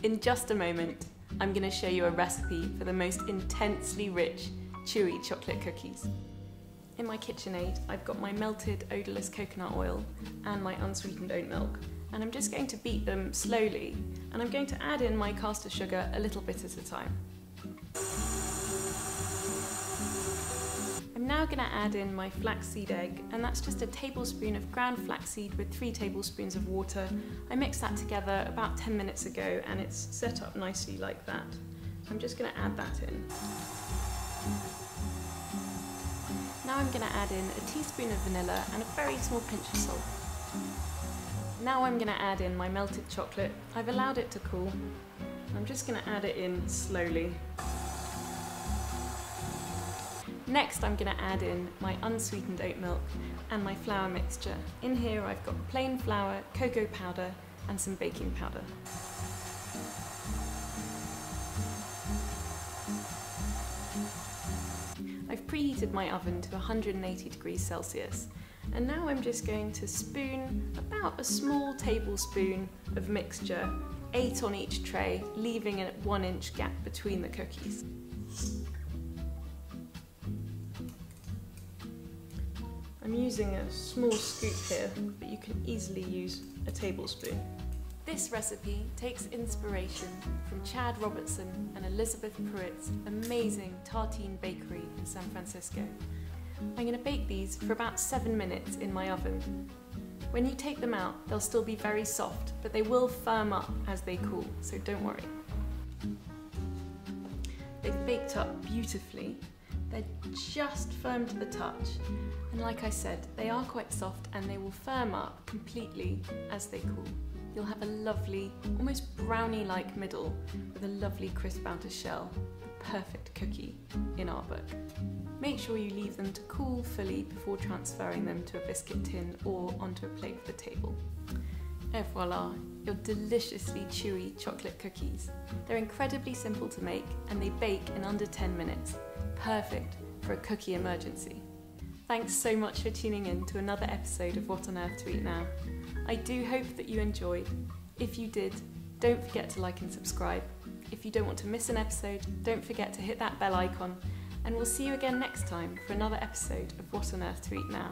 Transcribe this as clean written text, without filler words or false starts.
In just a moment, I'm going to show you a recipe for the most intensely rich, chewy chocolate cookies. In my KitchenAid, I've got my melted odourless coconut oil and my unsweetened oat milk, and I'm just going to beat them slowly, and I'm going to add in my caster sugar a little bit at a time. I'm now going to add in my flaxseed egg, and that's just a tablespoon of ground flaxseed with 3 tablespoons of water. I mixed that together about 10 minutes ago and it's set up nicely like that. I'm just going to add that in. Now I'm going to add in a teaspoon of vanilla and a very small pinch of salt. Now I'm going to add in my melted chocolate. I've allowed it to cool. I'm just going to add it in slowly. Next, I'm going to add in my unsweetened oat milk and my flour mixture. In here I've got plain flour, cocoa powder and some baking powder. I've preheated my oven to 180 degrees Celsius, and now I'm just going to spoon about a small tablespoon of mixture, 8 on each tray, leaving a 1-inch gap between the cookies. I'm using a small scoop here, but you can easily use a tablespoon. This recipe takes inspiration from Chad Robertson and Elizabeth Pruitt's amazing tartine bakery in San Francisco. I'm going to bake these for about 7 minutes in my oven. When you take them out, they'll still be very soft, but they will firm up as they cool, so don't worry. They've baked up beautifully. They're just firm to the touch, and like I said, they are quite soft and they will firm up completely as they cool. You'll have a lovely, almost brownie-like middle with a lovely crisp outer shell, the perfect cookie in our book. Make sure you leave them to cool fully before transferring them to a biscuit tin or onto a plate for the table. Et voila, your deliciously chewy chocolate cookies. They're incredibly simple to make and they bake in under 10 minutes. Perfect for a cookie emergency. Thanks so much for tuning in to another episode of What on Earth to Eat Now. I do hope that you enjoyed. If you did, don't forget to like and subscribe. If you don't want to miss an episode, don't forget to hit that bell icon, and we'll see you again next time for another episode of What on Earth to Eat Now.